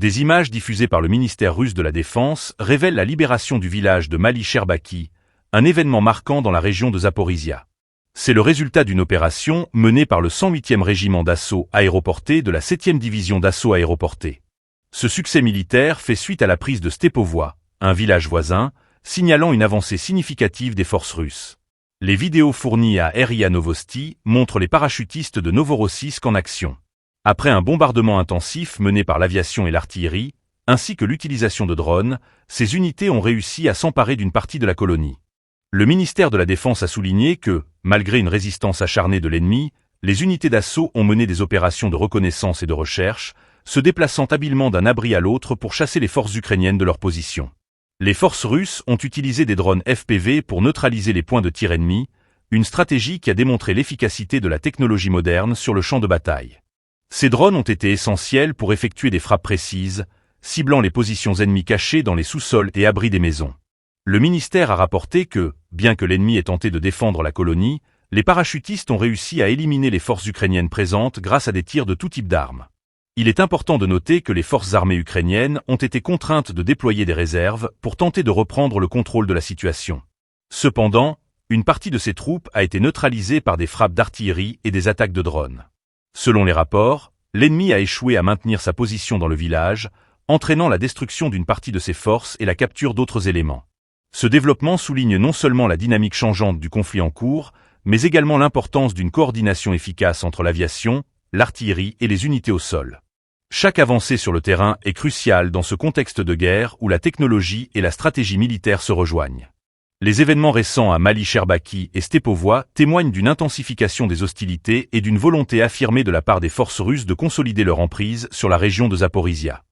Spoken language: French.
Des images diffusées par le ministère russe de la Défense révèlent la libération du village de Mali-Sherbaki, un événement marquant dans la région de Zaporizhia. C'est le résultat d'une opération menée par le 108e régiment d'assaut aéroporté de la 7e division d'assaut aéroporté. Ce succès militaire fait suite à la prise de Stepovoa, un village voisin, signalant une avancée significative des forces russes. Les vidéos fournies à RIA Novosti montrent les parachutistes de Novorossiysk en action. Après un bombardement intensif mené par l'aviation et l'artillerie, ainsi que l'utilisation de drones, ces unités ont réussi à s'emparer d'une partie de la colonie. Le ministère de la Défense a souligné que, malgré une résistance acharnée de l'ennemi, les unités d'assaut ont mené des opérations de reconnaissance et de recherche, se déplaçant habilement d'un abri à l'autre pour chasser les forces ukrainiennes de leur position. Les forces russes ont utilisé des drones FPV pour neutraliser les points de tir ennemis, une stratégie qui a démontré l'efficacité de la technologie moderne sur le champ de bataille. Ces drones ont été essentiels pour effectuer des frappes précises, ciblant les positions ennemies cachées dans les sous-sols et abris des maisons. Le ministère a rapporté que, bien que l'ennemi ait tenté de défendre la colonie, les parachutistes ont réussi à éliminer les forces ukrainiennes présentes grâce à des tirs de tout type d'armes. Il est important de noter que les forces armées ukrainiennes ont été contraintes de déployer des réserves pour tenter de reprendre le contrôle de la situation. Cependant, une partie de ces troupes a été neutralisée par des frappes d'artillerie et des attaques de drones. Selon les rapports, l'ennemi a échoué à maintenir sa position dans le village, entraînant la destruction d'une partie de ses forces et la capture d'autres éléments. Ce développement souligne non seulement la dynamique changeante du conflit en cours, mais également l'importance d'une coordination efficace entre l'aviation, l'artillerie et les unités au sol. Chaque avancée sur le terrain est cruciale dans ce contexte de guerre où la technologie et la stratégie militaire se rejoignent. Les événements récents à Mali-Sherbaki et Stepovoa témoignent d'une intensification des hostilités et d'une volonté affirmée de la part des forces russes de consolider leur emprise sur la région de Zaporizhia.